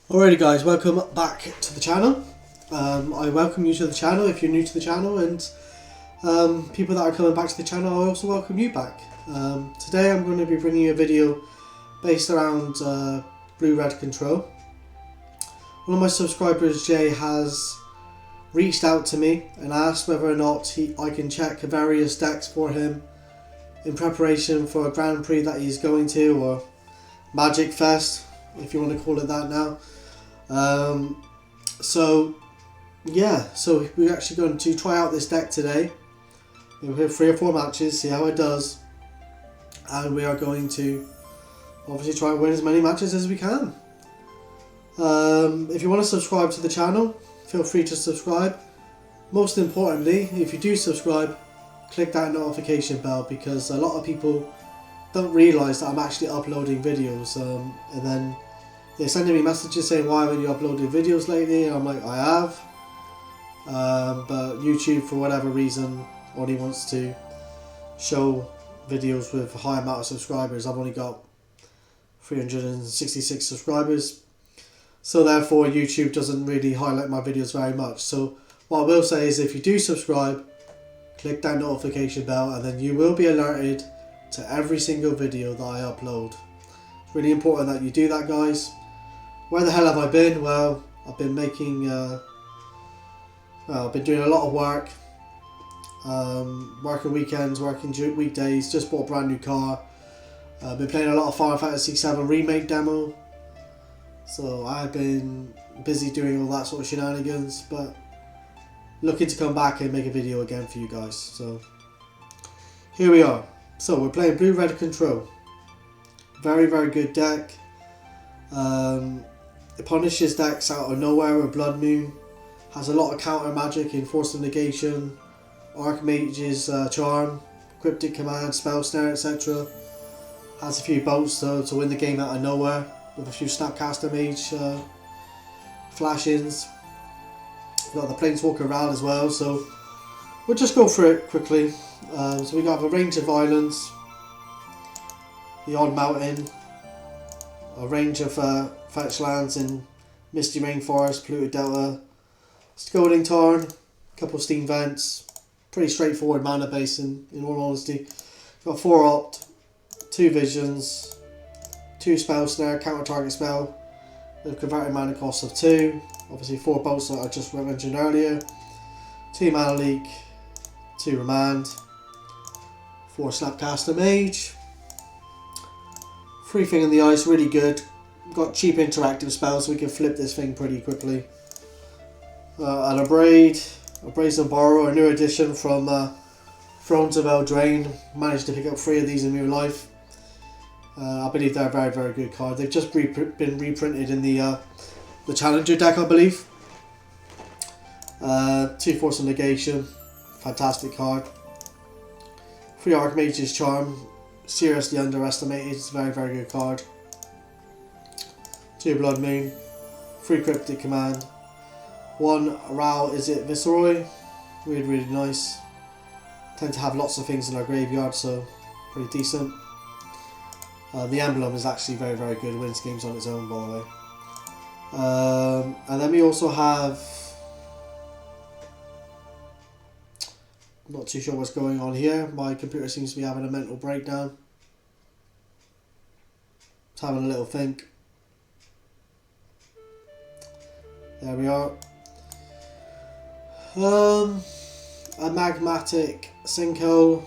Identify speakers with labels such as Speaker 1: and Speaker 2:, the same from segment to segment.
Speaker 1: Alrighty guys, welcome back to the channel. I welcome you to the channel if you're new to the channel, and people that are coming back to the channel, I also welcome you back. Today I'm going to be bringing you a video based around Blue-Red Control. One of my subscribers, Jay, has reached out to me and asked whether or not I can check various decks for him in preparation for a Grand Prix that he's going to, or Magic Fest, if you want to call it that now. So we're actually going to try out this deck today. We'll have 3 or 4 matches, see how it does, and we are going to obviously try and win as many matches as we can. If you want to subscribe to the channel, feel free to subscribe. Most importantly, if you do subscribe, click that notification bell, because a lot of people don't realise that I'm actually uploading videos, and then they're sending me messages saying, why haven't you uploaded videos lately? And I'm like, I have, but YouTube for whatever reason only wants to show videos with a high amount of subscribers. I've only got 366 subscribers, so therefore YouTube doesn't really highlight my videos very much. So what I will say is, if you do subscribe, click that notification bell, and then you will be alerted to every single video that I upload. It's really important that you do that, guys. Where the hell have I been? Well, I've been making, I've been doing a lot of work, working weekends, working weekdays, just bought a brand new car. I've been playing a lot of Final Fantasy VII Remake demo, so I've been busy doing all that sort of shenanigans, but looking to come back and make a video again for you guys. So here we are. So we're playing Blue-Red Control. Very, very good deck. It punishes decks out of nowhere with Blood Moon. Has a lot of counter magic in Force of Negation, Archmage's Charm, Cryptic Command, Spell Snare, etc. Has a few bolts to win the game out of nowhere with a few Snapcaster Mage flash-ins. We've got the Planeswalker Ral as well, so we'll just go through it quickly. So we got a range of Violence, the Odd Mountain, a range of fetch lands in Misty Rainforest, Polluted Delta, Scolding Tarn, a couple of Steam Vents, pretty straightforward mana base in all honesty. Got 4 Opt, 2 Visions, 2 Spell Snare, counter target spell, with converted mana cost of 2, obviously 4 bolts that I just mentioned earlier, 2 Mana Leak, 2 Remand, 4 Snapcaster Mage, 3 Thing in the Ice, really good. Got cheap interactive spells, so we can flip this thing pretty quickly. And a Brazen Borrower, a new addition from Thrones of Eldraine. Managed to pick up 3 of these in real life. I believe they're a very, very good card. They've just been reprinted in the Challenger deck, I believe. 2 Force of Negation, fantastic card. 3 Archmage's Charm, seriously underestimated. It's a very, very good card. 2 Blood Moon, 3 Cryptic Command, 1 Ral, is it Viceroy? Really, really nice. Tend to have lots of things in our graveyard, so pretty decent. The emblem is actually very, very good. Wins games on its own, by the way. And then we also have, I'm not too sure what's going on here. My computer seems to be having a mental breakdown. It's having a little think. There we are. A Magmatic Sinkhole.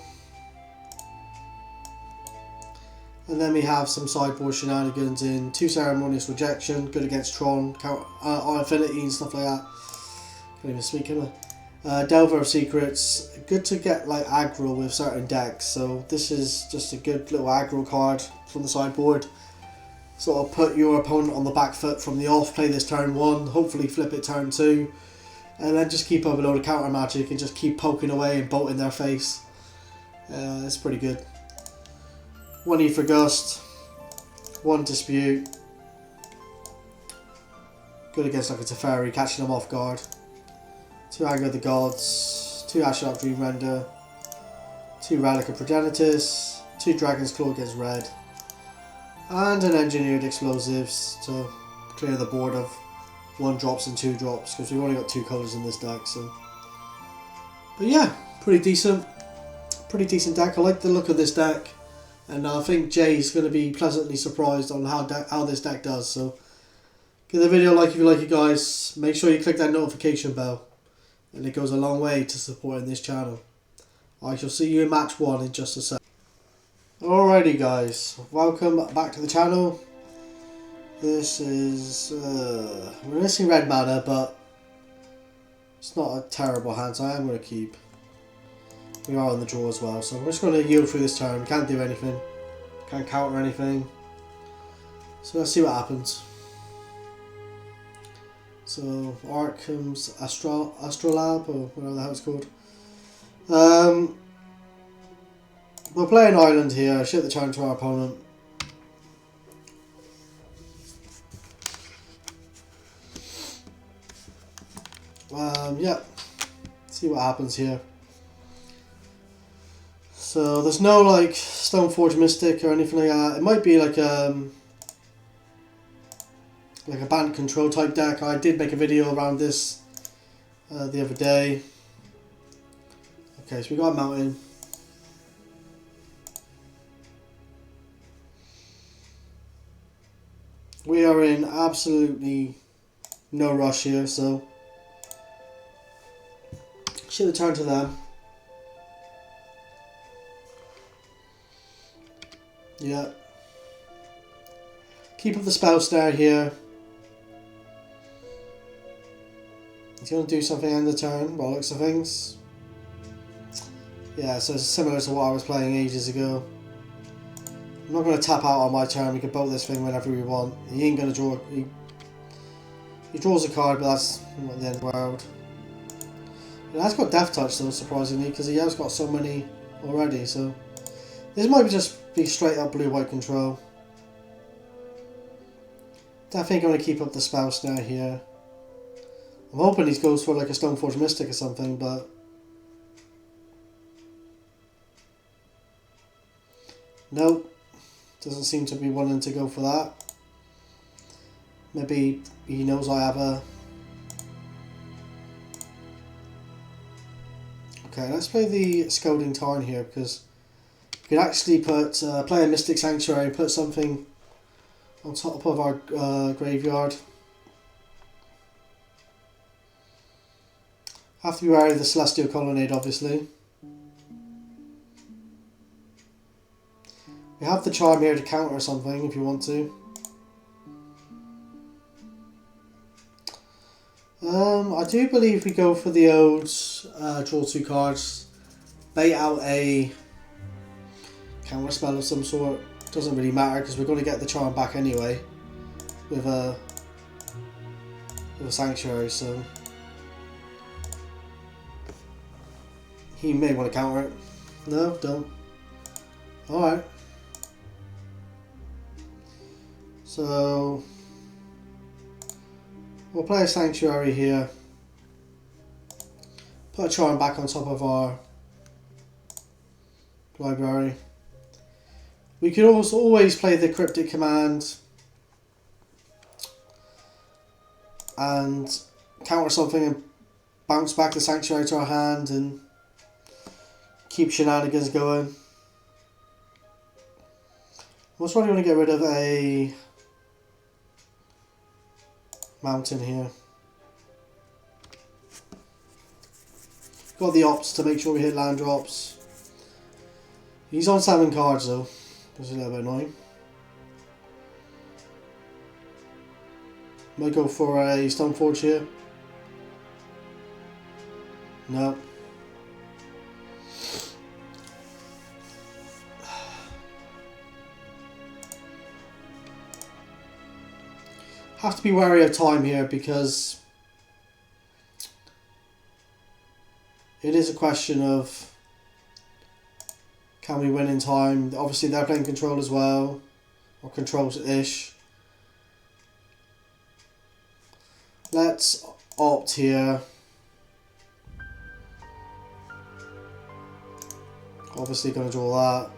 Speaker 1: And then we have some sideboard shenanigans in 2 Ceremonious Rejection, good against Tron, Infinity and stuff like that. Can't even speak, can I? Delver of Secrets, good to get like aggro with certain decks, so this is just a good little aggro card from the sideboard. Sort of put your opponent on the back foot from the off, play this turn 1, hopefully flip it turn 2, and then just keep up a load of counter magic and just keep poking away and bolting their face. It's pretty good. 1 E for Gust, 1 Dispute, good against like a Teferi, catching them off guard. 2 Anger of the Gods, 2 Ashiok Dream Render, 2 Relic of Progenitus, 2 Dragon's Claw against red, and an Engineered Explosives to clear the board of 1-drops and 2-drops, because we've only got 2 colours in this deck. So, but yeah, pretty decent deck. I like the look of this deck, and I think Jay's going to be pleasantly surprised on how this deck does. So give the video a like if you like it, guys. Make sure you click that notification bell, and it goes a long way to supporting this channel. I shall see you in match 1 in just a sec. Alrighty guys, welcome back to the channel. This is, we're missing red mana, but it's not a terrible hand, so I am going to keep. We are on the draw as well, so I'm just going to yield through this turn. We can't do anything, can't counter anything, so let's see what happens. So Arkham's Astrolab, or whatever the hell it's called. We're playing Island here, shit the turn to our opponent. Yeah, see what happens here. So there's no like Stoneforge Mystic or anything like that. It might be like a Bant Control type deck. I did make a video around this the other day. Okay, so we got a mountain. We are in absolutely no rush here, so should have turned to them. Yeah. Keep up the spell snare here. He's going to do something end of turn, by the looks of things. Yeah, so it's similar to what I was playing ages ago. I'm not going to tap out on my turn. We can bolt this thing whenever we want. He ain't going to draw. He draws a card, but that's not the end of the world. It has got Death Touch though, surprisingly, because he has got so many already. So this might just be straight up blue-white control. Definitely going to keep up the spell snare here. I'm hoping he goes for like a Stoneforge Mystic or something, but nope. Doesn't seem to be wanting to go for that. Maybe he knows I have a... Okay, let's play the Scolding Tarn here, because we could actually put play a Mystic Sanctuary, put something on top of our graveyard. Have to be wary of the Celestial Colonnade, obviously. We have the Charm here to counter something if you want to. I do believe we go for the old draw 2 cards, bait out a counter spell of some sort. Doesn't really matter because we're going to get the charm back anyway with a sanctuary, so he may want to counter it. No, don't. Alright. So we'll play a sanctuary here. Put a charm back on top of our library. We could also always play the Cryptic Command and counter something and bounce back the sanctuary to our hand and keep shenanigans going. Most probably want to get rid of a mountain here. Got the ops to make sure we hit land drops. He's on 7 cards though, which is a little bit annoying. Might go for a Stoneforge here. No. Have to be wary of time here because it is a question of can we win in time. Obviously they're playing control as well, or controls-ish. Let's opt here. Obviously going to draw that.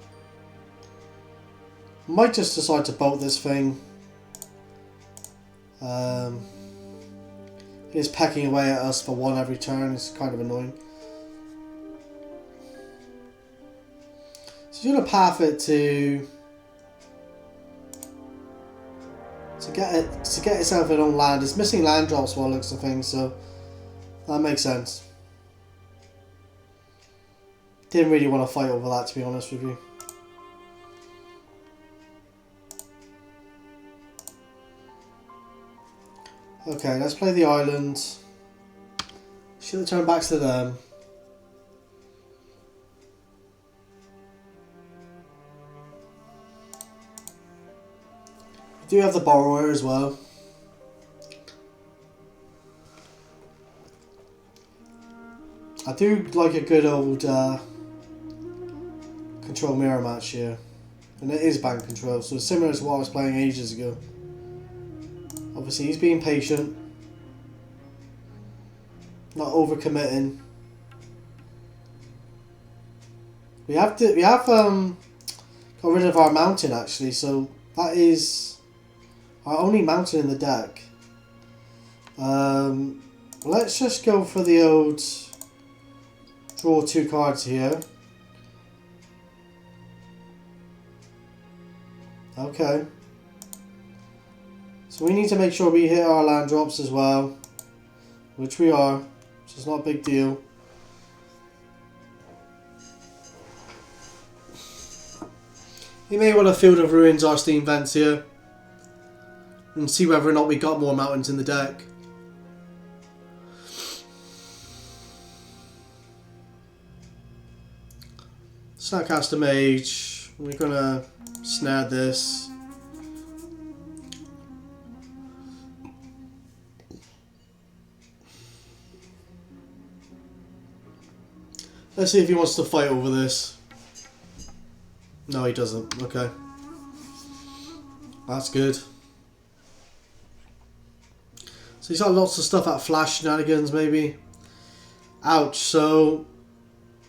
Speaker 1: Might just decide to bolt this thing. He's pecking away at us for 1 every turn. It's kind of annoying. So you're gonna path it to get itself an own land. It's missing land drops by the looks of things, so that makes sense. Didn't really want to fight over that, to be honest with you. Okay, let's play the island. Should have turned back to them. We do have the borrower as well. I do like a good old control mirror match here. And it is Bant Control, so it's similar to what I was playing ages ago. Obviously he's being patient. Not overcommitting. We have got rid of our mountain actually, so that is our only mountain in the deck. Let's just go for the old draw 2 cards here. Okay. So we need to make sure we hit our land drops as well, which we are, so it's not a big deal. You may want to Field of Ruins our Steam Vents here and see whether or not we got more mountains in the deck. Snapcaster Mage, we're gonna snare this. Let's see if he wants to fight over this. No, he doesn't. Okay. That's good. So he's got lots of stuff at flash shenanigans, maybe. Ouch. So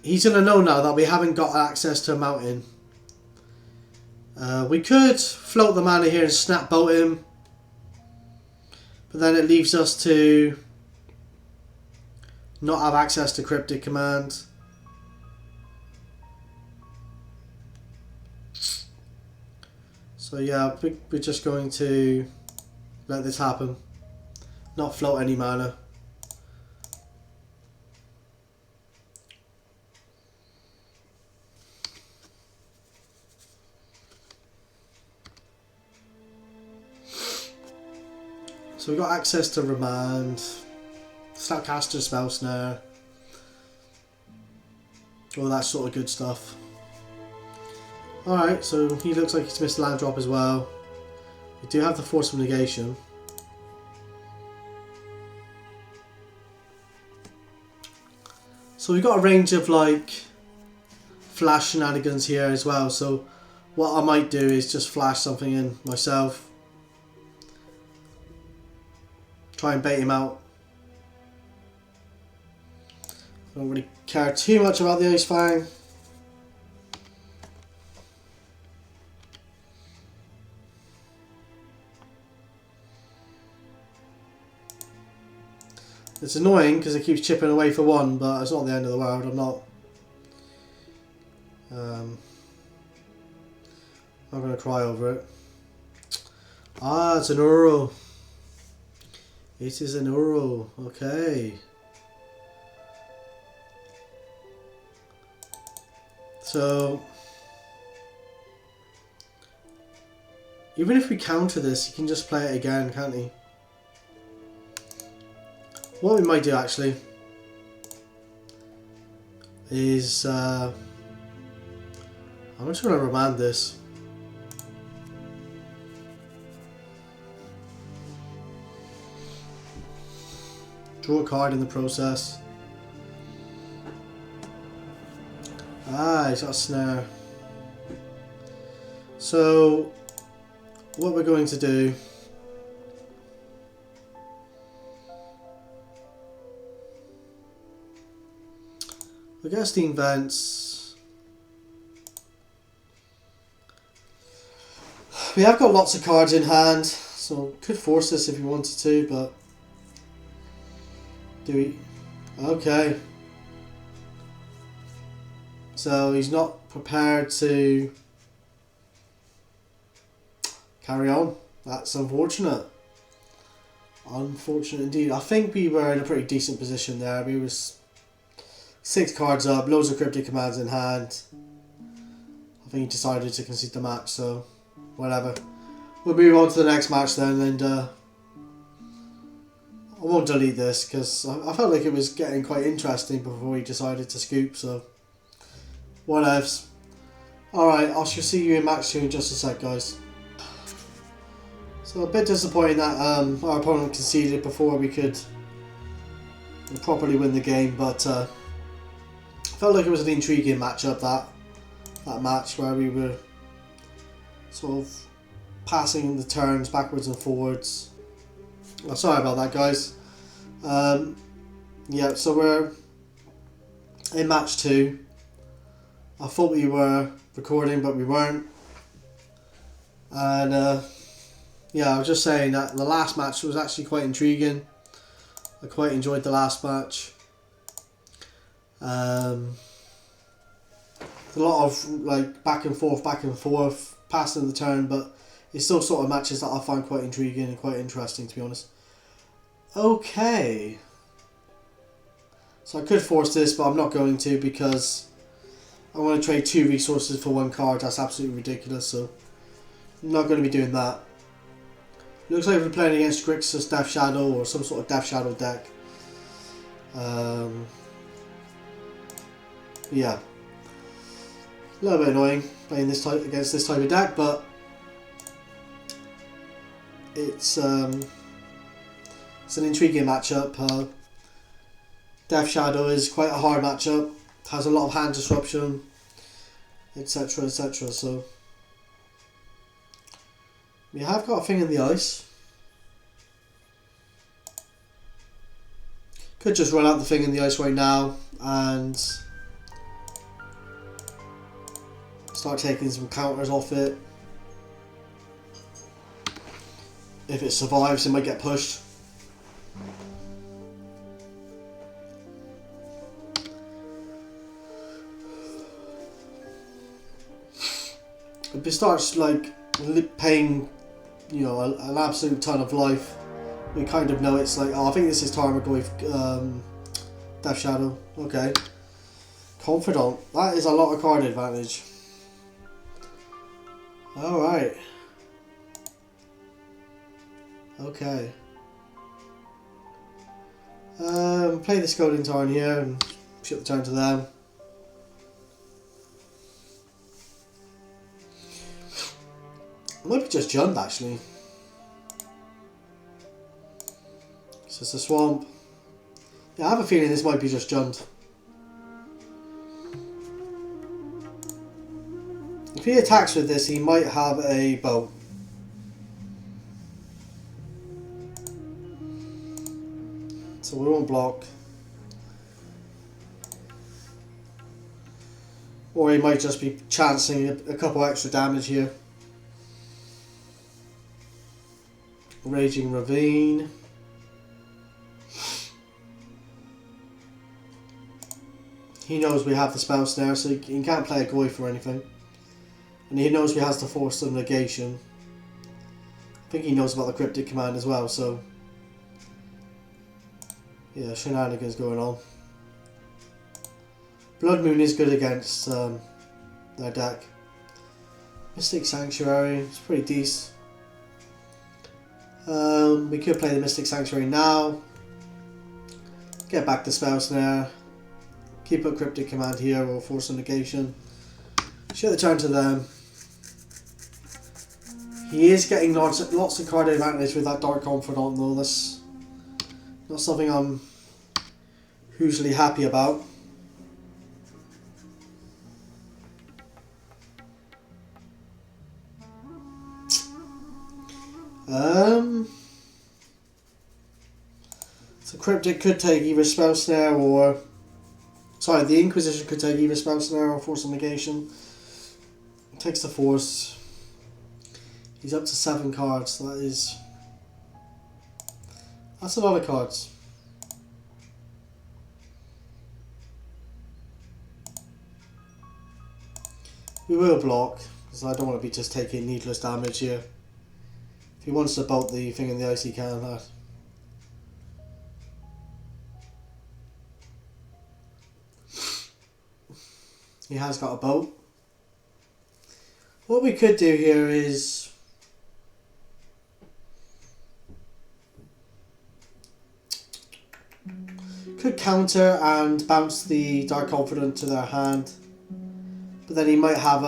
Speaker 1: he's going to know now that we haven't got access to a mountain. We could float the mana here and snap bolt him. But then it leaves us to not have access to Cryptic Command. So yeah, we're just going to let this happen. Not float any mana. So we got access to Remand, Snapcaster, Spell Snare, all that sort of good stuff. Alright, so he looks like he's missed a land drop as well. We do have the Force of Negation. So we've got a range of like flash shenanigans here as well. So what I might do is just flash something in myself. Try and bait him out. I don't really care too much about the Ice Fang. It's annoying because it keeps chipping away for 1, but it's not the end of the world. I'm not going to cry over it. Ah, it's an Uro. It is an Uro. Okay. So even if we counter this, he can just play it again, can't he? What we might do actually is I'm just going to remand this. Draw a card in the process. Ah, he's got a snare. So what we're going to do, we get Steam Vents. We have got lots of cards in hand, So could force this if he wanted to, but do we? Okay. So he's not prepared to carry on. That's unfortunate. Unfortunate indeed. I think we were in a pretty decent position there. We was 6 cards up, loads of cryptic commands in hand. I think he decided to concede the match, so whatever. We'll move on to the next match then, and I won't delete this because I felt like it was getting quite interesting before he decided to scoop, so whatevs. Alright, I shall see you in match 2 in just a sec, guys. So a bit disappointing that our opponent conceded before we could properly win the game, but I felt like it was an intriguing matchup, that match where we were sort of passing the turns backwards and forwards. Oh, sorry about that, guys. Yeah, so we're in match 2. I thought we were recording, but we weren't. And yeah, I was just saying that the last match was actually quite intriguing. I quite enjoyed the last match. A lot of like back and forth, passing the turn, but it's still sort of matches that I find quite intriguing and quite interesting, to be honest. Okay. So I could force this, but I'm not going to because I want to trade 2 resources for 1 card. That's absolutely ridiculous, so I'm not going to be doing that. Looks like we're playing against Grixis Death Shadow or some sort of Death Shadow deck. Yeah. A little bit annoying playing this type against this type of deck, but it's an intriguing matchup. Death Shadow is quite a hard matchup, has a lot of hand disruption, etc, etc, so we have got a thing in the ice. Could just run out the thing in the ice right now and start taking some counters off it. If it survives, it might get pushed. If it starts like paying, you know, an absolute ton of life, we kind of know it's like, oh, I think this is Tarmogoyf Death Shadow. Okay. Confidant. That is a lot of card advantage. Alright. Okay. Play the Scolding Tarn here and ship the turn to them. Might be just Jund actually. It's just a swamp. Yeah, I have a feeling this might be just Jund. If he attacks with this, he might have a bow. So we won't block. Or he might just be chancing a couple extra damage here. Raging Ravine. He knows we have the spell snare, so he can't play a Goyf or anything. And he knows he has to force the negation. I think he knows about the cryptic command as well, so yeah, shenanigans going on. Blood Moon is good against their deck. Mystic Sanctuary, it's pretty decent. We could play the Mystic Sanctuary now. Get back the spell snare. Keep a cryptic command here or force a negation. Share the turn to them. He is getting lots of card advantage with that Dark Confidant though. That's not something I'm hugely happy about. So Cryptic could take either Spell Snare or... Sorry, the Inquisition could take either Spell Snare or Force of Negation. Takes the Force. He's up to 7 cards, so that is That's a lot of cards. We will block, because I don't want to be just taking needless damage here. If he wants to bolt the thing in the ice, he can. That. He has got a bolt. What we could do here is could counter and bounce the Dark Confidant to their hand, but then he might have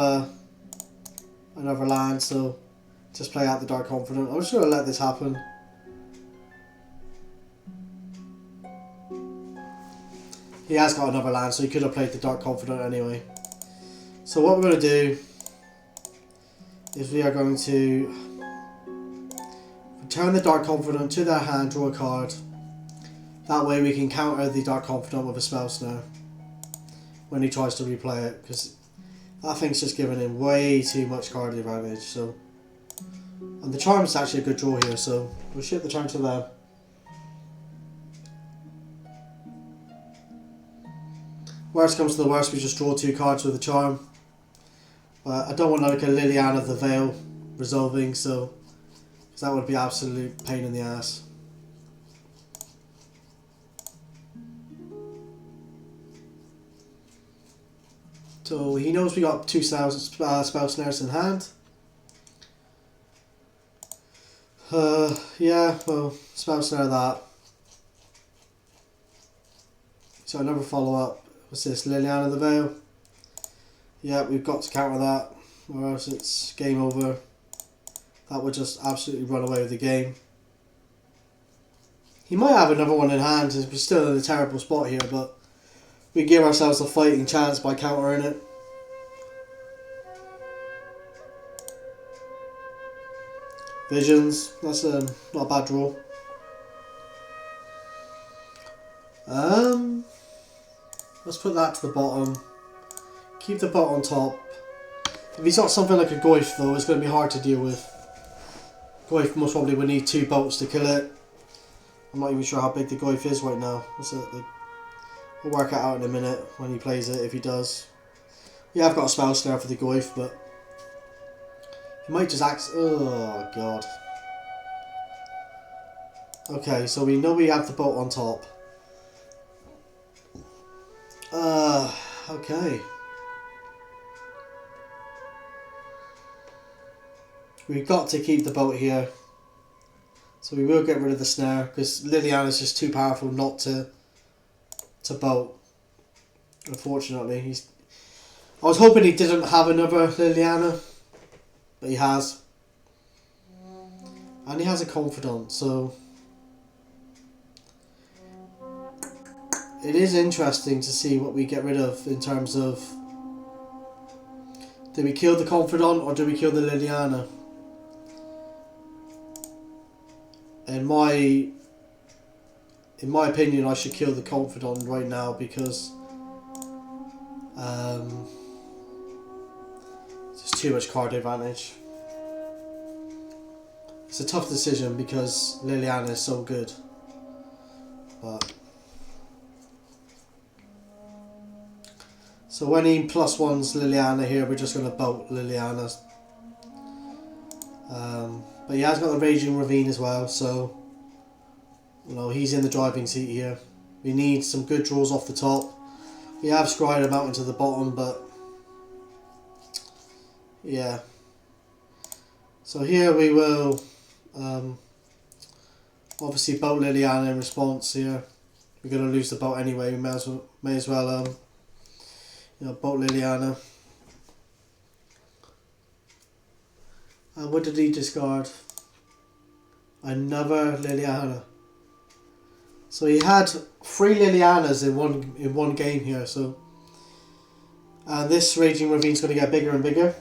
Speaker 1: another land, so just play out the Dark Confidant. I'm just going to let this happen. He has got another land, so he could have played the Dark Confidant anyway. So what we're going to do is we are going to return the Dark Confidant to their hand, draw a card. That way we can counter the Dark Confidant with a Spell Snare when he tries to replay it, because that thing's just giving him way too much card advantage. So, and the Charm is actually a good draw here, so we'll ship the Charm to them. Worst comes to the worst, we just draw 2 cards with a Charm. But I don't want like a Liliana of the Veil resolving, so because that would be absolute pain in the ass. So he knows we got 2 spell snares in hand. Yeah, well, spell snare that. So another follow up. What's this? Liliana of the Veil. Yeah, we've got to counter that, or else it's game over. That would just absolutely run away with the game. He might have another one in hand. We're still in a terrible spot here, but we give ourselves a fighting chance by countering it. Visions, that's not a bad draw. Let's put that to the bottom. Keep the boat on top. If he's got something like a Goyf though, it's going to be hard to deal with. Goyf most probably would need 2 bolts to kill it. I'm not even sure how big the Goyf is right now. We'll work it out in a minute when he plays it, if he does. We have got a Spell Snare for the Goyf, but he might just act... Oh, God. Okay, so we know we have the boat on top. Okay. We've got to keep the boat here. So we will get rid of the snare, because Liliana is just too powerful not to boat. Unfortunately. I was hoping he didn't have another Liliana, but he has. And he has a Confidant, so it is interesting to see what we get rid of in terms of, do we kill the Confidant or do we kill the Liliana? In my opinion, I should kill the Confidant right now, because there's too much card advantage. It's a tough decision because Liliana is so good, but so when he +1s Liliana here, we're just going to bolt Liliana. But he has got the Raging Ravine as well, so you know he's in the driving seat here. We need some good draws off the top. We have scryed him out into the bottom, but yeah. So here we will obviously bolt Liliana in response here. We're going to lose the bolt anyway. We may as well you know, bolt Liliana. And what did he discard? Another Liliana. So he had 3 Lilianas in one game here. So, and this Raging Ravine is going to get bigger and bigger.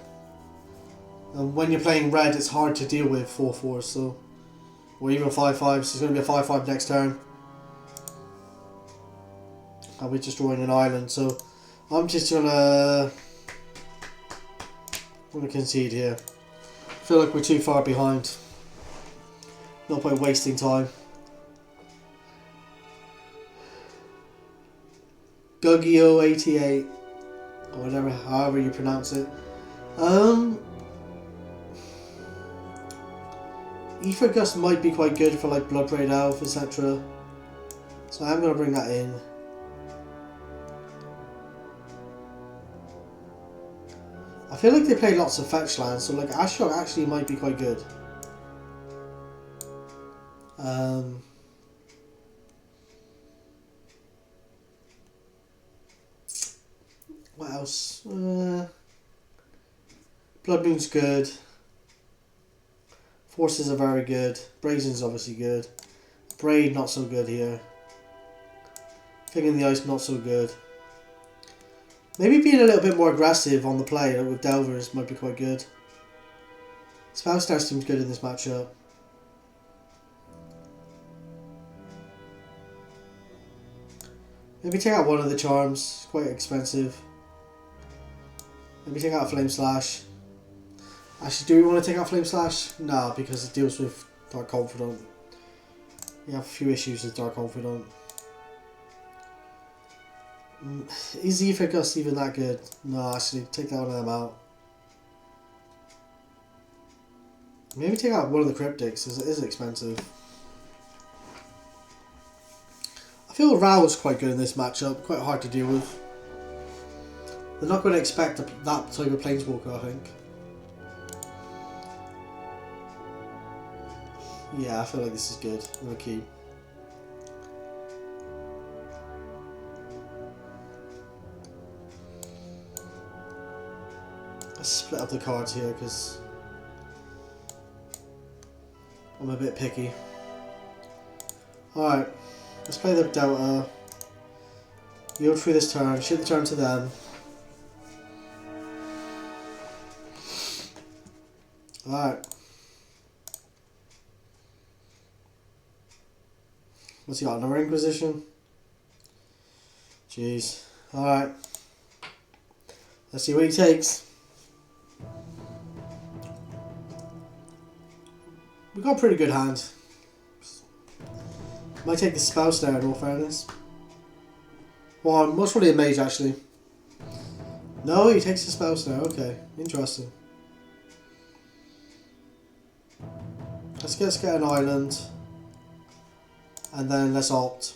Speaker 1: And when you're playing red, it's hard to deal with 4/4s. So, or even 5/5s. It's going to be a 5/5 next turn. And we're just drawing an island. So, I'm just gonna concede here. I feel like we're too far behind. No point wasting time. Gugio 88 or whatever, however you pronounce it. Ether Gust might be quite good for like Blood Braid Elf, etc. So I'm gonna bring that in. I feel like they play lots of fetch lands, so like Ashiok actually might be quite good. What else? Blood Moon's good. Forces are very good. Brazen's obviously good. Braid not so good here. Thing in the Ice not so good. Maybe being a little bit more aggressive on the play with Delvers might be quite good. Spellstar seems good in this matchup. Maybe take out one of the charms. It's quite expensive. Maybe take out Flame Slash. Actually, do we want to take out Flame Slash? No, because it deals with Dark Confidant. We have a few issues with Dark Confidant. Is Ether Gust even that good? No, actually, take that one of them out. Maybe take out one of the Cryptics, as it is expensive. I feel Rao's quite good in this matchup, quite hard to deal with. They're not going to expect that type of Planeswalker, I think. Yeah, I feel like this is good. I'm going to keep. Let's split up the cards here because I'm a bit picky. Alright, let's play the Delta. Yield through this turn, shoot the turn to them. Alright. What's he got? Another Inquisition? Jeez. Alright. Let's see what he takes. We got a pretty good hand. Might take the Spell Snare in all fairness. Well, most probably a Mage actually. No, he takes the Spell Snare. Okay, interesting. Let's get an island. And then let's opt.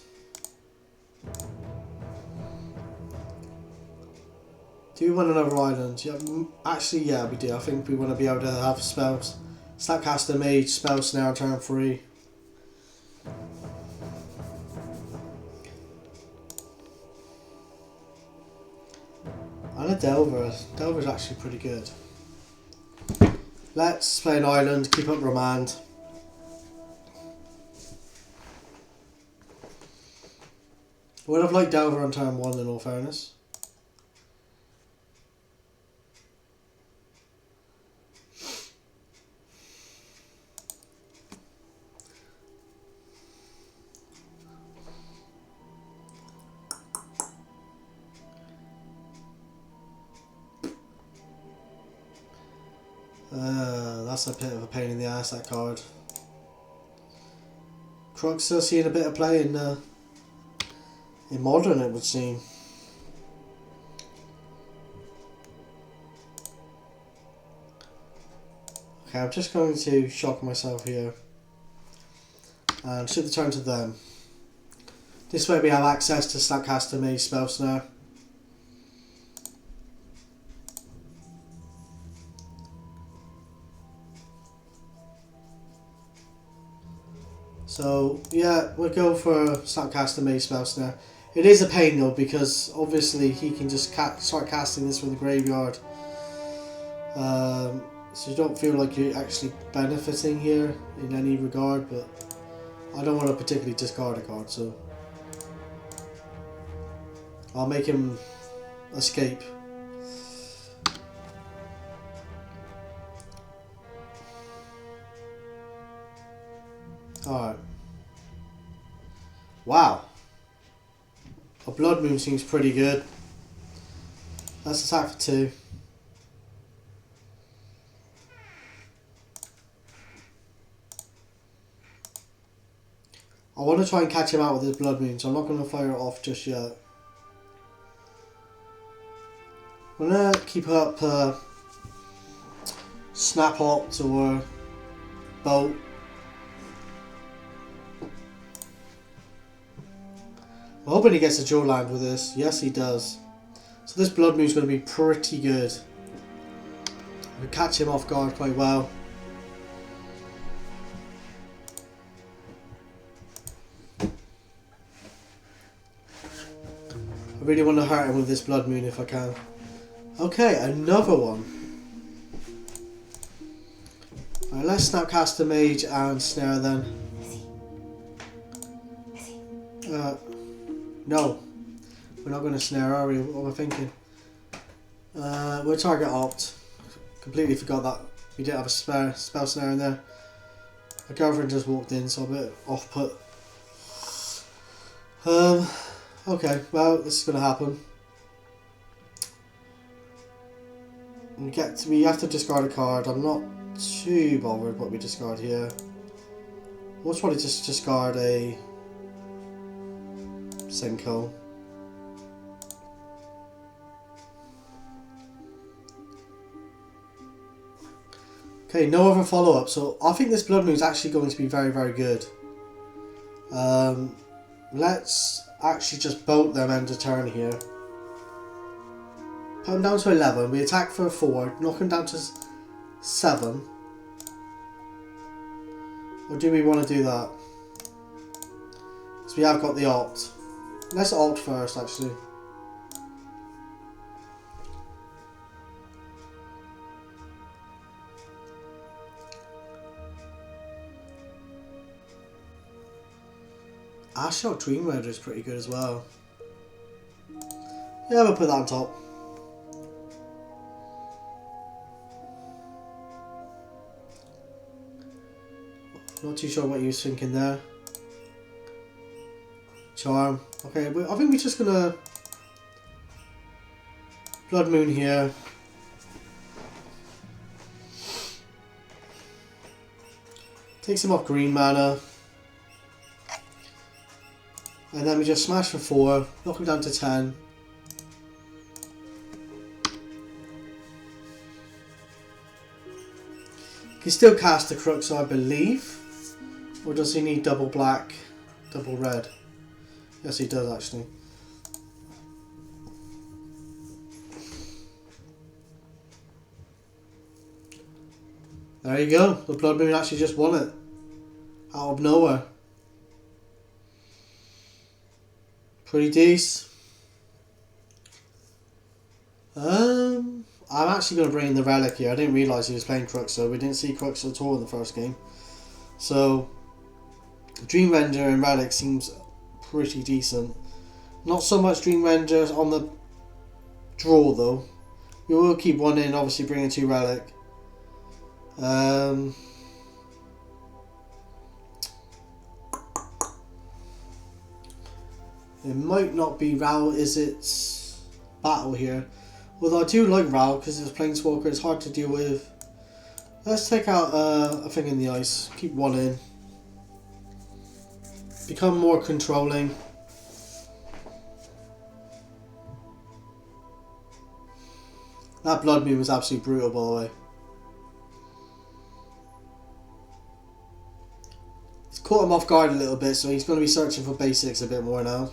Speaker 1: Do we want another island? Yeah, actually, yeah, we do. I think we want to be able to have spells. Snapcaster Mage, Spell Snare on turn 3. And a Delver. Delver's actually pretty good. Let's play an island, keep up Remand. Would have liked Delver on turn 1 in all fairness. That's a bit of a pain in the ass, that card. Crux still seeing a bit of play in Modern, it would seem. Okay, I'm just going to shock myself here. And shoot the turn to them. This way we have access to Snapcaster Mage, Spell Snare. So yeah, we'll go for Snapcaster Mage, Spell Snare. It is a pain though, because obviously he can just start casting this from the graveyard. So you don't feel like you're actually benefiting here in any regard, but I don't want to particularly discard a card, so I'll make him escape. Alright. Wow. A Blood Moon seems pretty good. Let's attack for 2. I want to try and catch him out with his Blood Moon, so I'm not going to fire it off just yet. I'm going to keep up Snap Opt or Bolt. I'm hoping he gets a Joe land with this. Yes, he does. So this Blood Moon's going to be pretty good. We catch him off guard quite well. I really want to hurt him with this Blood Moon if I can. Okay, another one. Alright, let's Snapcaster Mage and Snare then. No. We're not going to Snare, are we? What am I thinking? We'll target Opt. Completely forgot that we didn't have a spell Snare in there. My girlfriend just walked in, so I'm a bit off put. Okay, well, this is going to happen. We have to discard a card. I'm not too bothered what we discard here. We'll probably just discard a Senko. Okay, no other follow-up, so I think this Blood Moon is actually going to be very, very good. Let's actually just bolt them end of turn here. Put them down to 11, we attack for 4, knock them down to 7. Or do we want to do that? Because we have got the Alt. Let's Alt first, actually. Ashot Dream Raider is pretty good as well. Yeah, we'll put that on top. Not too sure what you was thinking there. Charm. Okay, I think we're just gonna Blood Moon here. Takes him off green mana. And then we just smash for 4, knock him down to 10. He can still cast the Crux, I believe. Or does he need double black, double red? Yes, he does actually. There you go. The Blood Moon actually just won it. Out of nowhere. Pretty decent. I'm actually going to bring in the Relic here. I didn't realise he was playing Crux, so we didn't see Crux at all in the first game. So, Dream Render and Relic seems pretty decent. Not so much Dream Render on the draw though. We will keep one in, obviously bringing 2 Relic. It might not be Ral, is it? Battle here. Although I do like Ral because it's Planeswalker, it's hard to deal with. Let's take out a thing in the ice. Keep one in. Become more controlling. That Blood Moon was absolutely brutal, by the way. It's caught him off guard a little bit, so he's going to be searching for basics a bit more now.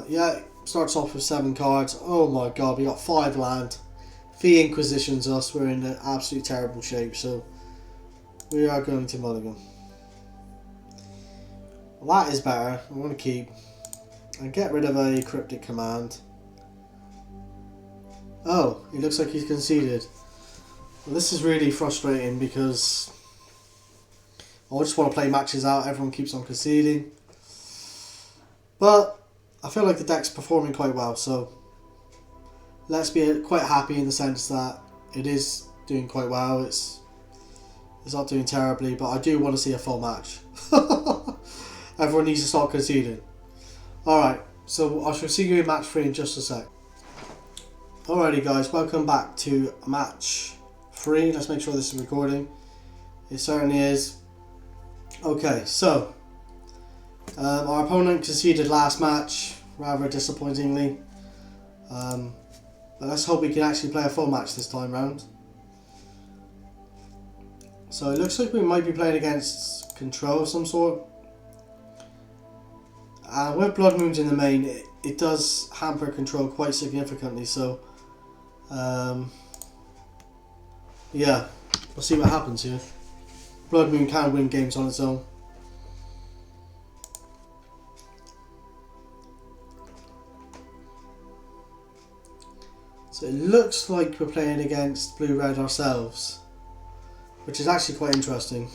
Speaker 1: Yeah, starts off with 7 cards. Oh my god, we got 5 land. If he Inquisitions us, we're in an absolutely terrible shape, so we are going to mulligan. Well, that is better. I want to keep and get rid of a Cryptic Command. Oh, it looks like he's conceded. Well, this is really frustrating because I just want to play matches out. Everyone keeps on conceding. But I feel like the deck's performing quite well, so let's be quite happy in the sense that it is doing quite well. It's not doing terribly, but I do want to see a full match. Everyone needs to start conceding. Alright, so I shall see you in match 3 in just a sec. Alrighty guys, welcome back to match 3. Let's make sure this is recording. It certainly is. Okay, so Our opponent conceded last match, rather disappointingly. But let's hope we can actually play a full match this time round. So it looks like we might be playing against Control of some sort. And with Blood Moons in the main, it does hamper Control quite significantly. So, yeah, we'll see what happens here. Blood Moon can win games on its own. So it looks like we're playing against Blue-Red ourselves, which is actually quite interesting.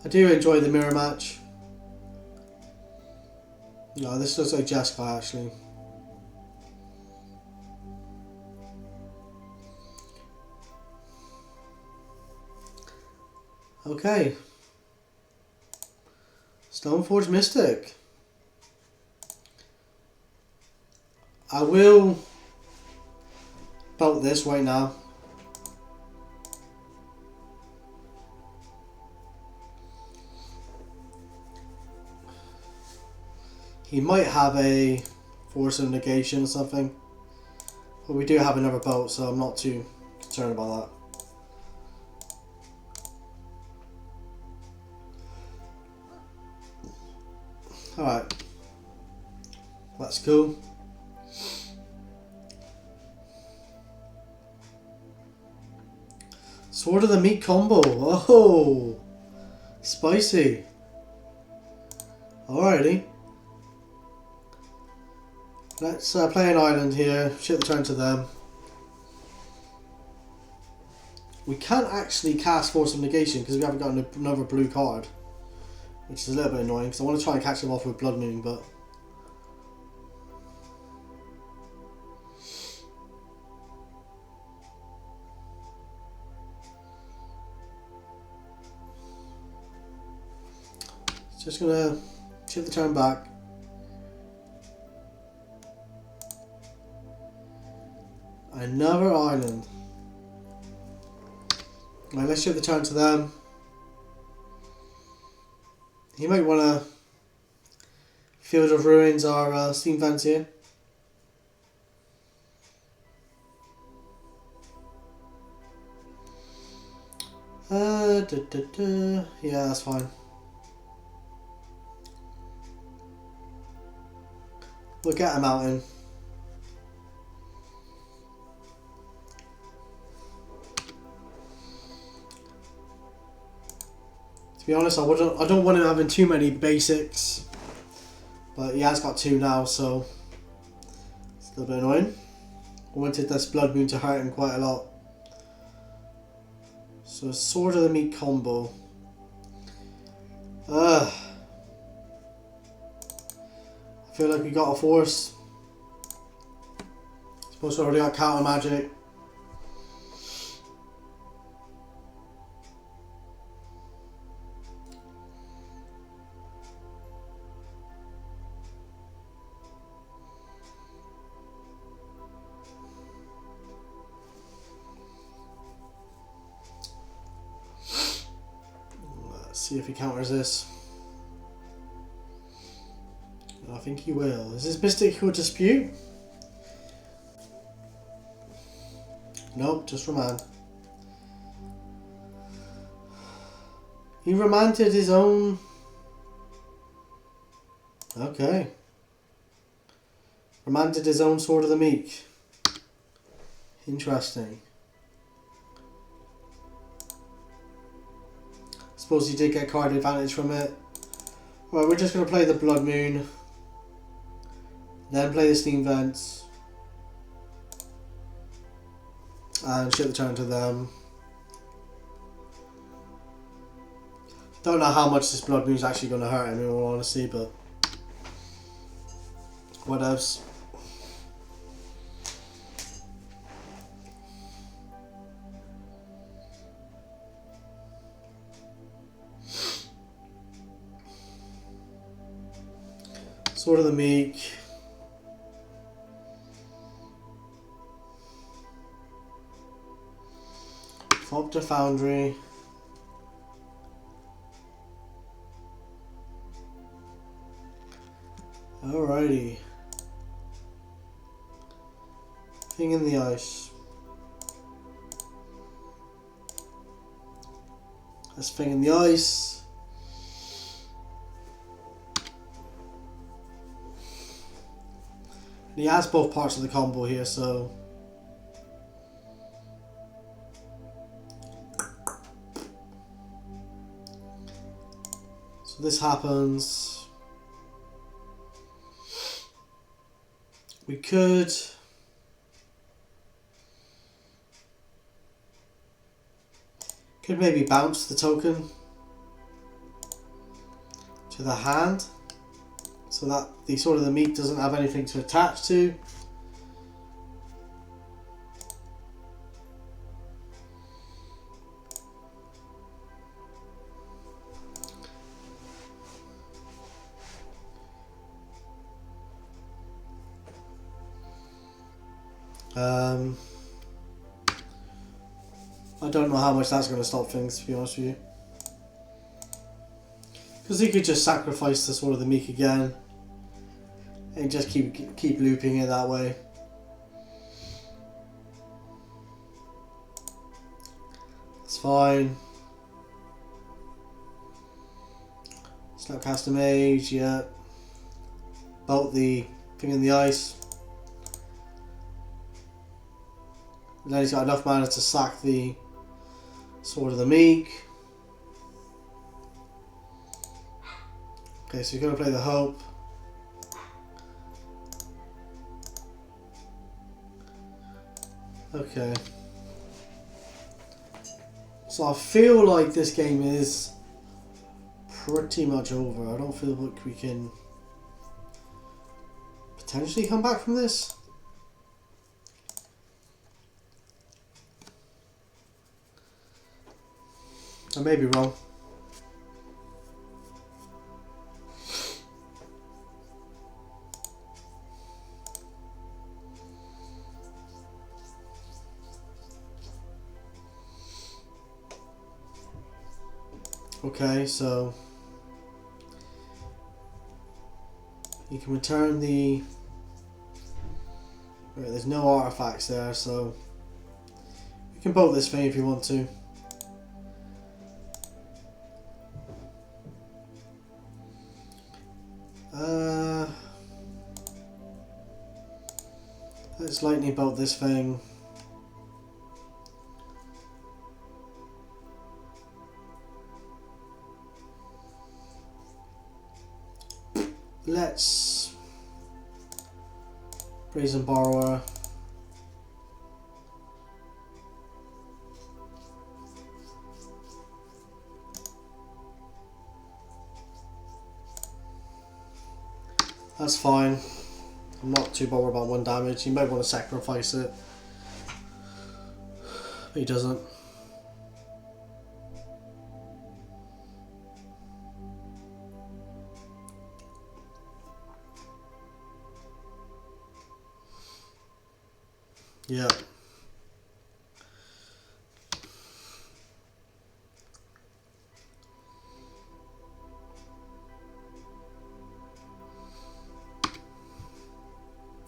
Speaker 1: I do enjoy the mirror match. No, this looks like Jeskai actually. Okay. Stoneforge Mystic. I will belt this right now. He might have a Force of Negation or something. But we do have another boat, so I'm not too concerned about that. Alright. That's cool. Sword of the Meek Combo. Oh! Spicy. Alrighty. Let's play an island here, ship the turn to them. We can't actually cast Force of Negation because we haven't got another blue card, which is a little bit annoying because I want to try and catch them off with Blood Moon, but just gonna ship the turn back. Another island. Right, let's ship the turn to them. He might want to Field of Ruins our steam vents here. Yeah, that's fine. We'll get a mountain. To be honest, I don't want him having too many basics, but he has got 2 now, so it's a little bit annoying. I wanted this Blood Moon to hurt him quite a lot. So Sword of the Meek Combo. I feel like we got a force. Suppose we already got counter magic. See if he counters this. I think he will. Is this Mystical Dispute? Nope, just Remand. He remanded his own. Okay. Remanded his own Sword of the Meek. Interesting. Suppose he did get card advantage from it. Right, we're just going to play the Blood Moon. Then play the Steam Vents. And ship the turn to them. Don't know how much this Blood Moon is actually going to hurt him in all honesty, but what else? Sword of the Meek. Up to Foundry. Alrighty. Thing in the ice. That's thing in the ice. And he has both parts of the combo here, so this happens. We could maybe bounce the token to the hand so that the Sword of the Meek doesn't have anything to attach to. I don't know how much that's going to stop things, to be honest with you. Because he could just sacrifice the Sword of the Meek again and just keep looping it that way. It's fine. Snapcaster Mage, yeah. Bolt the thing in the ice. And then he's got enough mana to sack the Sword of the Meek. Okay, so you're going to play the Hope. Okay. So I feel like this game is pretty much over. I don't feel like we can potentially come back from this. I may be wrong. Okay, so you can return the... Right, there's no artifacts there, so you can bolt this thing if you want to. Let's lightning bolt this thing. Let's Brazen Borrower. That's fine. I'm not too bothered about 1 damage. He might want to sacrifice it, but he doesn't. Yeah.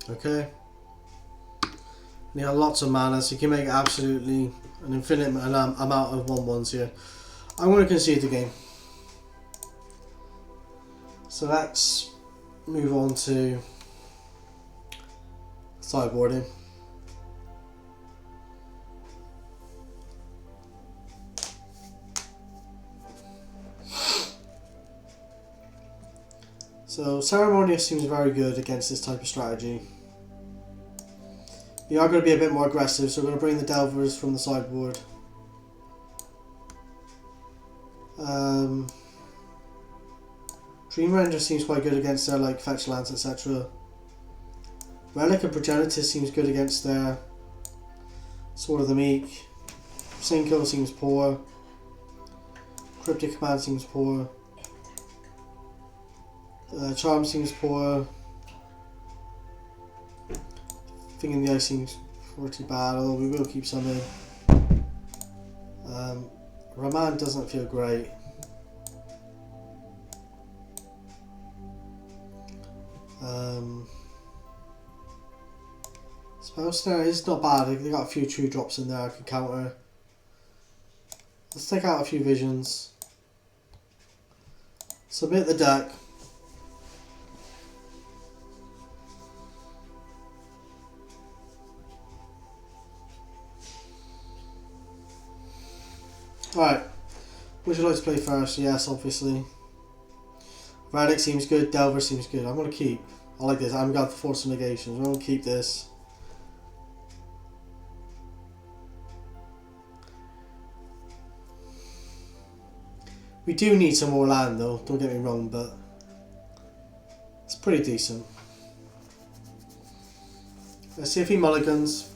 Speaker 1: Okay. And you have lots of mana, so you can make absolutely an infinite amount of 1/1s here. I'm going to concede the game. So let's move on to sideboarding. So Ceremonious seems very good against this type of strategy. We are going to be a bit more aggressive, so we're going to bring the Delvers from the sideboard. Dream Ranger seems quite good against their like fetch lands, etc. Relic of Progenitus seems good against their Sword of the Meek. Cinco seems poor. Cryptic Command seems poor. Charm seems poor. Thing in the Ice seems pretty bad, although we will keep some in. Raman doesn't feel great. Spell Snare is not bad. They got a few true drops in there I could counter. Let's take out a few visions. Submit the deck. Right. Would you like to play first? Yes, obviously. Relic seems good. Delver seems good. I'm going to keep. I like this. I'm going for Force of Negations. I'm going to keep this. We do need some more land though, don't get me wrong, but it's pretty decent. Let's see if he mulligans.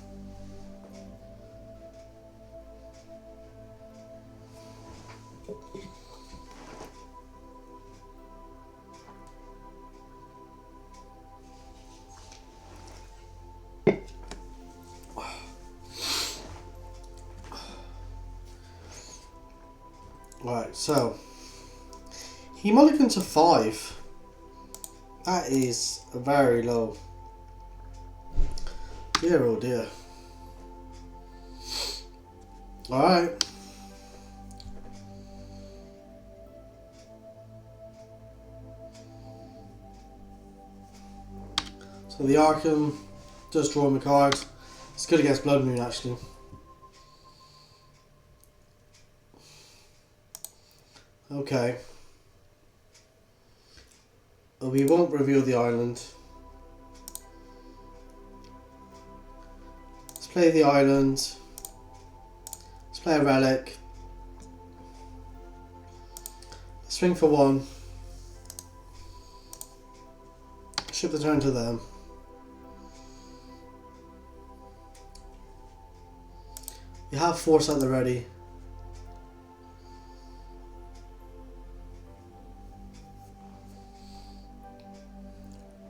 Speaker 1: Right, so he mulliganed to 5. That is very low. Dear oh dear. Alright. So the Arkham does draw him a card. It's good against Blood Moon actually. Okay. We won't reveal the island. Let's play the island. Let's play a relic. Swing for 1. Ship the turn to them. You have Force at the ready.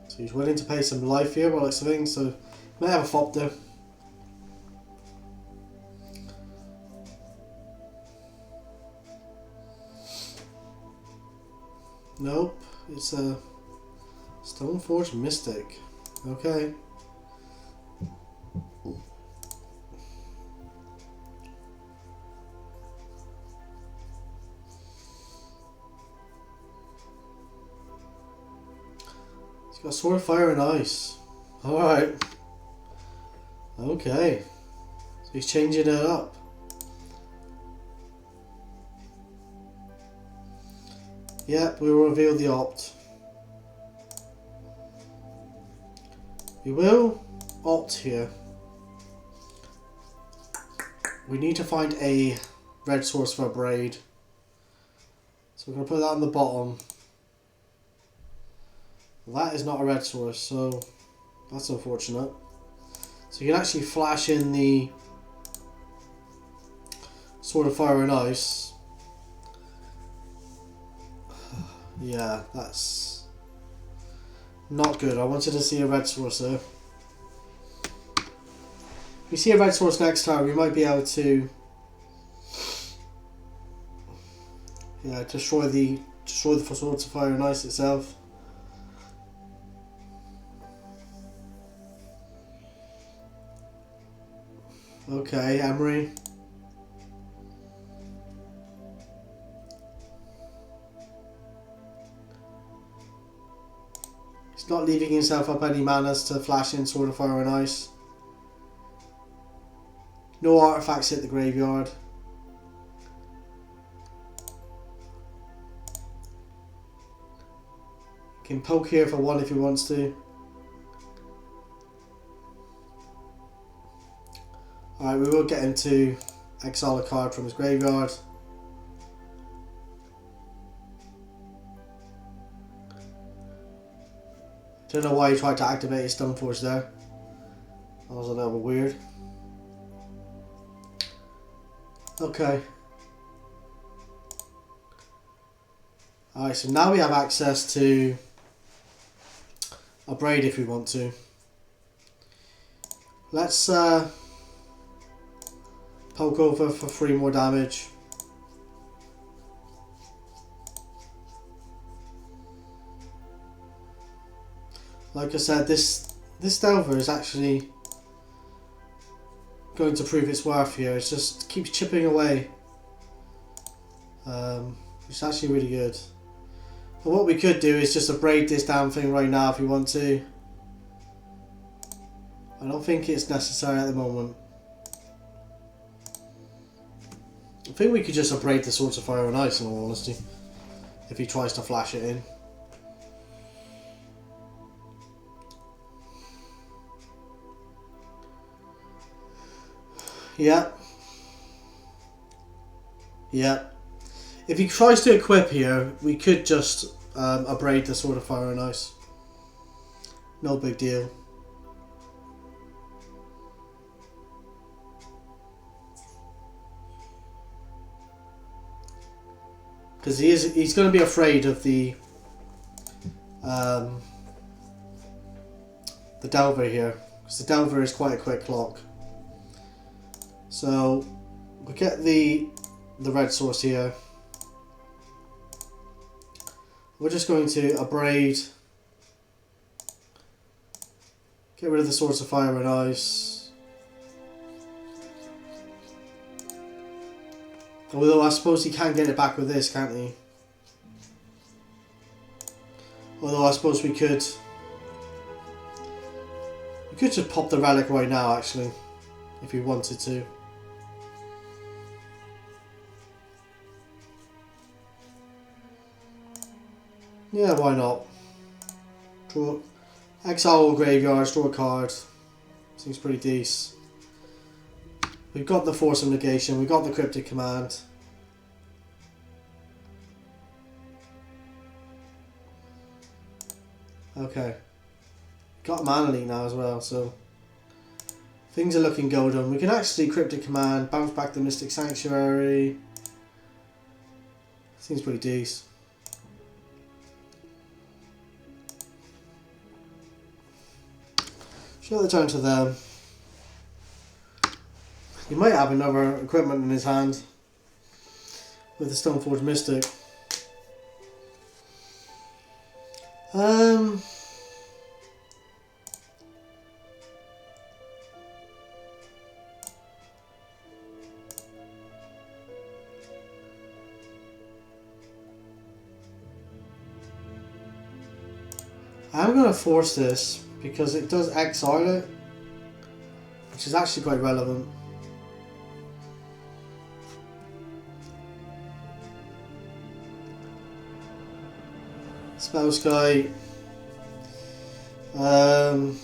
Speaker 1: So he's willing to pay some life here, by looks of things, so may have a flop there. Nope, it's a Stoneforge Mystic. Okay. He's got Sword of Fire and Ice. Alright. Okay. So he's changing it up. Yep, we will reveal the opt. We will opt here. We need to find a red source for a braid. So we're going to put that on the bottom. That is not a red source, so that's unfortunate. So you can actually flash in the Sword of Fire and Ice. Yeah, that's not good. I wanted to see a red source there. If we see a red source next time, we might be able to destroy the Swords of Fire and Ice itself. Okay, Emery. He's not leaving himself up any manas to flash in Sword of Fire and Ice. No artifacts hit the graveyard. Can poke here for 1 if he wants to. Alright, we will get him to exile a card from his graveyard. Don't know why he tried to activate his Stoneforge there. That was a little bit weird. Okay. Alright, so now we have access to a braid if we want to. Let's poke over for 3 more damage. like I said, this Delver is actually going to prove its worth here. It just keeps chipping away, which is actually really good. And what we could do is just abrade this damn thing right now if we want to. I don't think it's necessary at the moment. I think we could just abrade the Swords of Fire and Ice, in all honesty, if he tries to flash it in. Yeah. Yeah. If he tries to equip here, we could just abrade the Sword of Fire and Ice. No big deal. Because he's going to be afraid of the Delver here. Because the Delver is quite a quick lock. So we'll get the red source here. We're just going to abrade, get rid of the Swords of Fire and Ice. Although I suppose he can get it back with this, can't he? Although I suppose we could just pop the relic right now, actually, if we wanted to. Yeah, why not? Draw, exile graveyards, draw a card. Seems pretty decent. We've got the Force of Negation, we've got the Cryptic Command. Okay. Got Mana Leak now as well, so things are looking golden. We can actually Cryptic Command, bounce back the Mystic Sanctuary. Seems pretty decent. Show the turn to them. He might have another equipment in his hand with the Stoneforge Mystic. I'm going to force this because it does exile it, which is actually quite relevant. Spell Sky. Do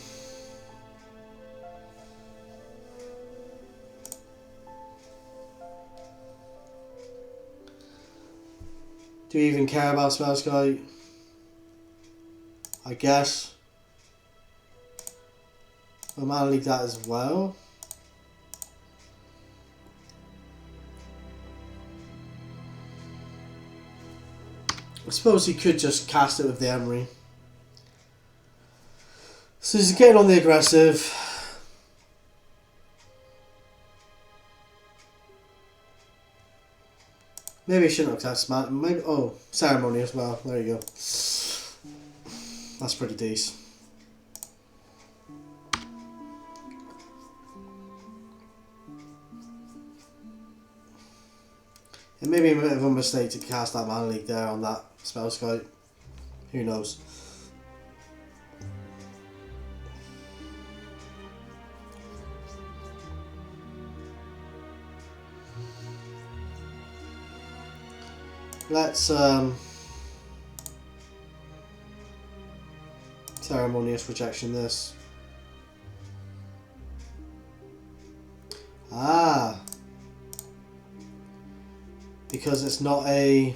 Speaker 1: you even care about Spell Sky? I guess. We'll Mana Leak that as well. I suppose he could just cast it with the Emery. So he's getting on the aggressive. Maybe I shouldn't have cast Mana. Maybe, oh, Ceremony as well. There you go. That's pretty decent. It may be a bit of a mistake to cast that Mana Leak there on that Spell Sky. Who knows? Let's Ceremonious Rejection this. Ah, because it's not a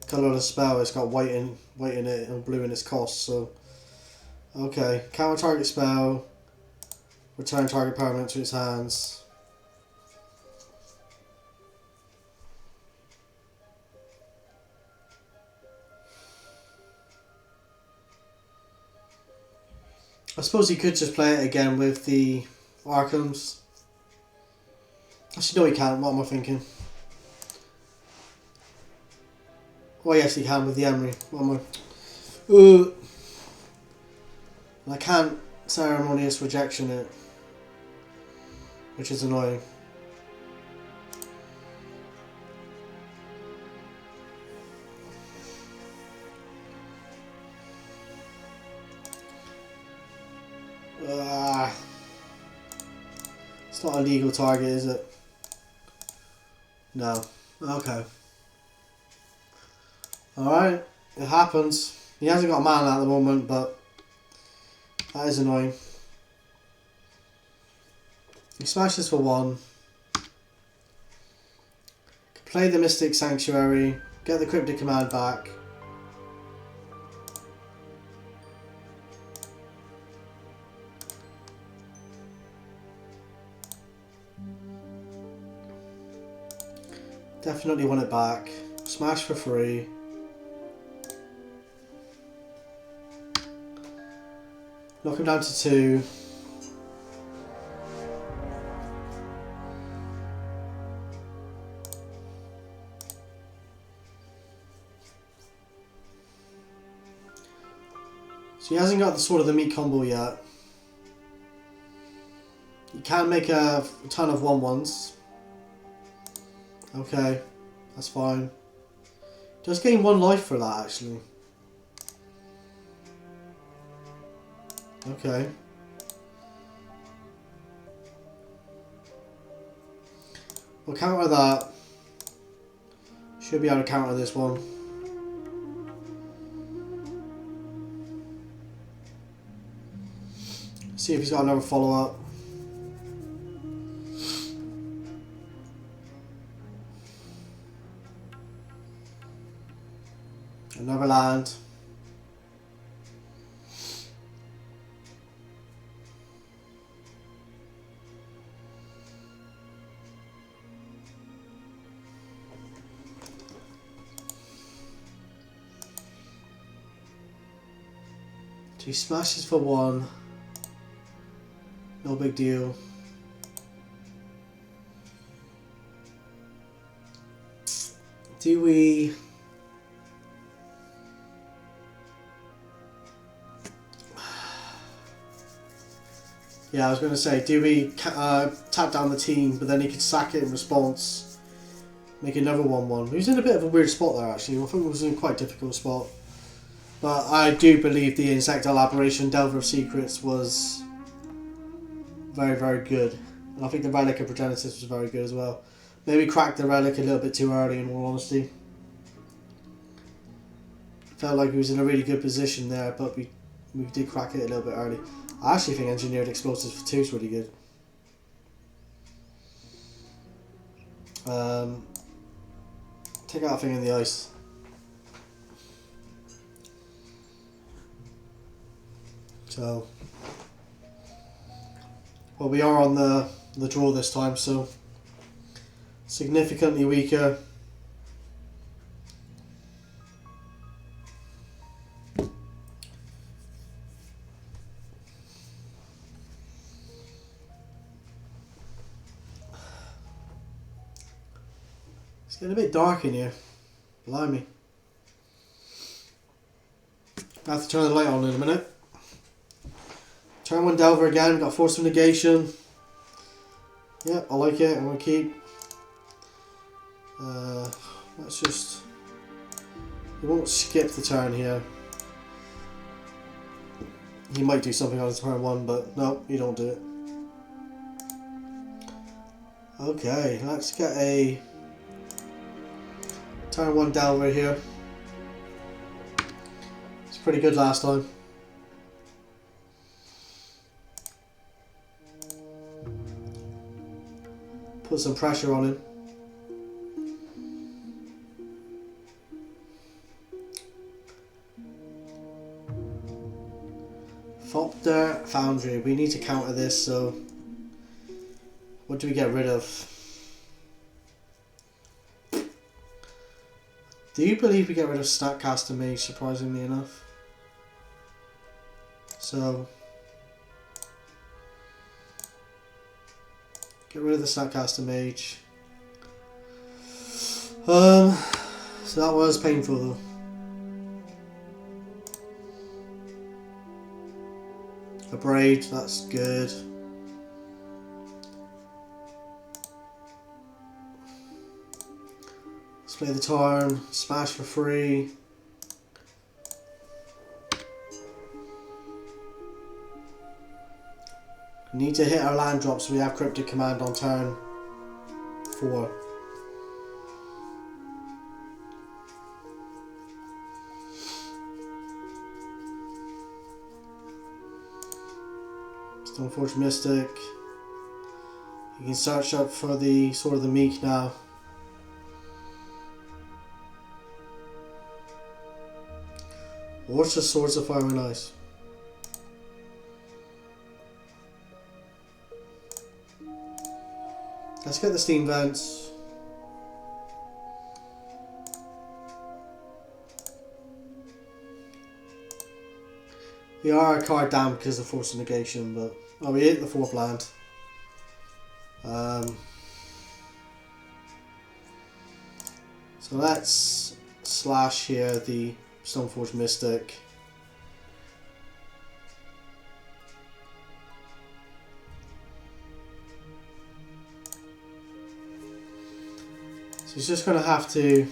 Speaker 1: colourless spell, it's got white in it and blue in its cost, so okay. Counter target spell, return target permanent to its hands. I suppose he could just play it again with the Arkhams. Actually, no, he can't. What am I thinking? Oh, yes, he can with the Emery. What am I? And I can't ceremonious rejection it, which is annoying. It's not a legal target, is it? No. Okay. Alright, it happens. He hasn't got a mana at the moment, but that is annoying. He smashes for 1. Play the Mystic Sanctuary, get the Cryptic Command back. Definitely want it back. Smash for 3. Knock him down to 2. So he hasn't got the Sword of the Meek Combo yet. You can make a ton of 1/1s. Okay, that's fine. Just gain 1 life for that, actually. Okay. We'll counter that. Should be able to counter this one. See if he's got another follow-up. Another land. So he smashes for 1. No big deal. Do we... Yeah, I was going to say, do we tap down the team, but then he could sack it in response, make another 1/1. He was in a bit of a weird spot there, actually. I think it was in quite a difficult spot. But I do believe the Insectile Aberration Delver of Secrets was very, very good. And I think the Relic of Progenitus was very good as well. Maybe cracked the Relic a little bit too early, in all honesty. Felt like he was in a really good position there, but we did crack it a little bit early. I actually think Engineered Explosives for 2 is really good. Take out a thing in the ice. So, well, we are on the draw this time, so significantly weaker. It's getting a bit dark in here. Blimey. I have to turn the light on in a minute. Turn 1 Delver again, got Force of Negation. Yep, I like it, I'm going to keep. Let's just... We won't skip the turn here. He might do something on turn 1, but no, you don't do it. Okay, let's get a turn 1 Delver here. It's pretty good last time. Put some pressure on him. Thopter Foundry. We need to counter this, so what do we get rid of? Do you believe we get rid of Snapcaster Mage, surprisingly enough? So get rid of the Snapcaster Mage. So that was painful though. A braid, that's good. Let's play the turn, smash for free. We need to hit our land drop so we have Cryptic Command on turn 4. Stoneforge Mystic. You can search up for the Sword of the Meek now. What's the Swords of Fire and Ice? Let's get the Steam Vents. We are a card down because of Force of Negation, but oh, we hit the 4th land. So let's slash here the Stoneforge Mystic. So he's just going to have to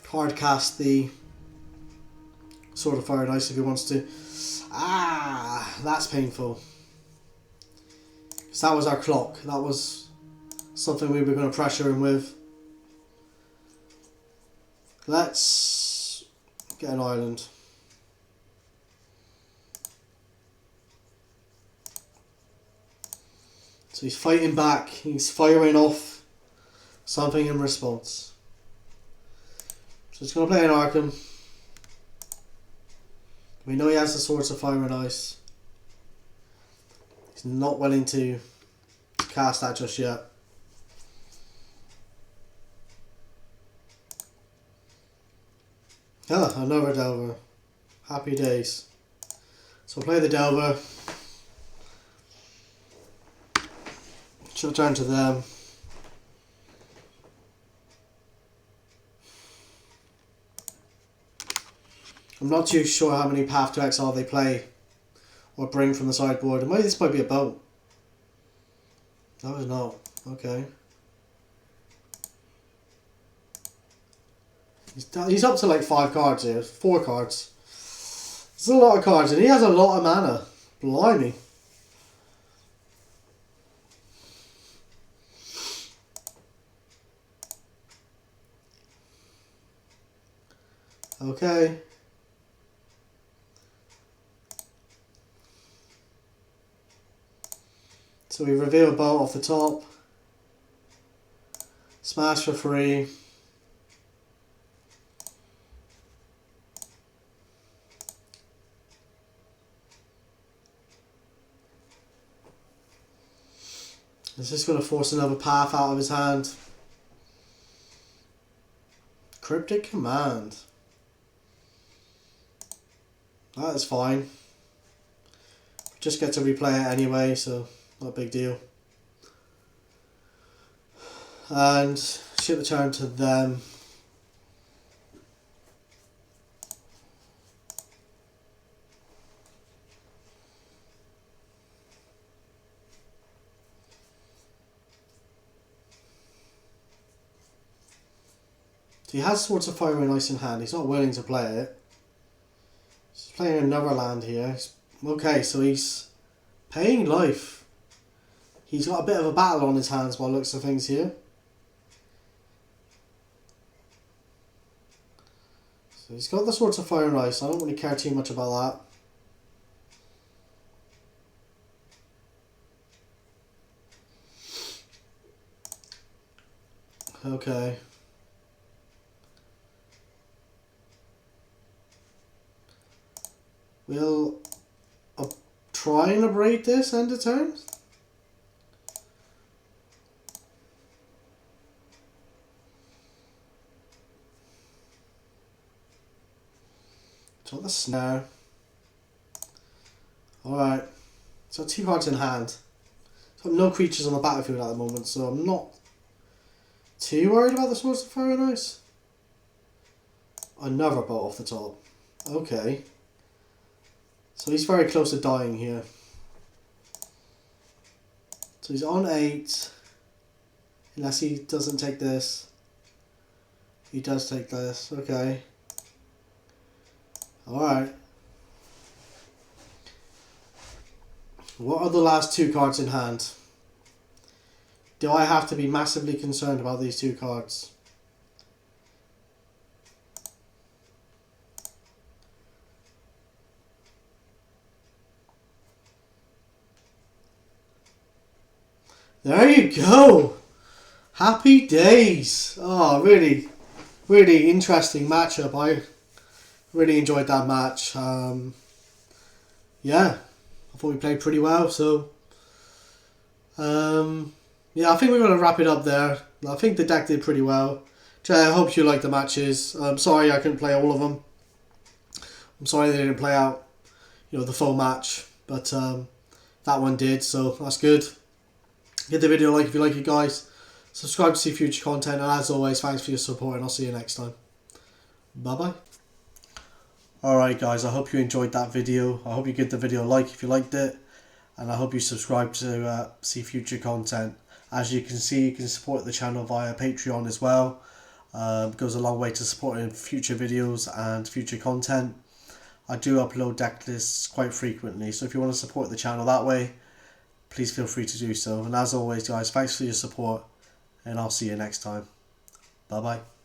Speaker 1: hard cast the Sword of Fire and Ice if he wants to. Ah, that's painful. Because that was our clock. That was something we were going to pressure him with. Let's get an island. So he's fighting back. He's firing off something in response. So he's going to play an Arkham. We know he has the Swords of Fire and Ice. He's not willing to cast that just yet. Ah, another Delver. Happy days. So we'll play the Delver. She'll turn to them. I'm not too sure how many Path to Exile they play or bring from the sideboard. This might be a boat. No, it's not. Okay. He's up to like 5 cards here. 4 cards. There's a lot of cards and he has a lot of mana. Blimey. Okay. So we reveal a bolt off the top. Smash for free. It's just going to force another path out of his hand. Cryptic Command. That is fine. Just get to replay it anyway, so not a big deal. And ship the turn to them. So he has Swords of Fire and Ice in hand. He's not willing to play it. He's playing another land here. Okay, so he's paying life. He's got a bit of a battle on his hands by the looks of things here. So he's got the Swords of Fire and Ice. I don't really care too much about that. Okay. We'll try and abrade this end of turn. Got the Snare. Alright. So 2 cards in hand. Got no creatures on the battlefield at the moment, so I'm not too worried about the Swords of Fire and Ice. Another bolt off the top. Okay. So he's very close to dying here. So he's on 8. Unless he doesn't take this. He does take this. Okay. Alright. What are the last 2 cards in hand? Do I have to be massively concerned about these 2 cards? There you go! Happy days! Oh, really, really interesting matchup. I really enjoyed that match. Yeah, I thought we played pretty well. So, yeah, I think we're going to wrap it up there. I think the deck did pretty well. I hope you liked the matches. I'm sorry I couldn't play all of them. I'm sorry they didn't play out, the full match. But that one did, so that's good. Give the video a like if you like it, guys. Subscribe to see future content. And as always, thanks for your support, and I'll see you next time. Bye-bye. Alright, guys, I hope you enjoyed that video. I hope you give the video a like if you liked it. And I hope you subscribe to see future content. As you can see, you can support the channel via Patreon as well. It goes a long way to supporting future videos and future content. I do upload deck lists quite frequently, so if you want to support the channel that way, please feel free to do so. And as always, guys, thanks for your support, and I'll see you next time. Bye bye.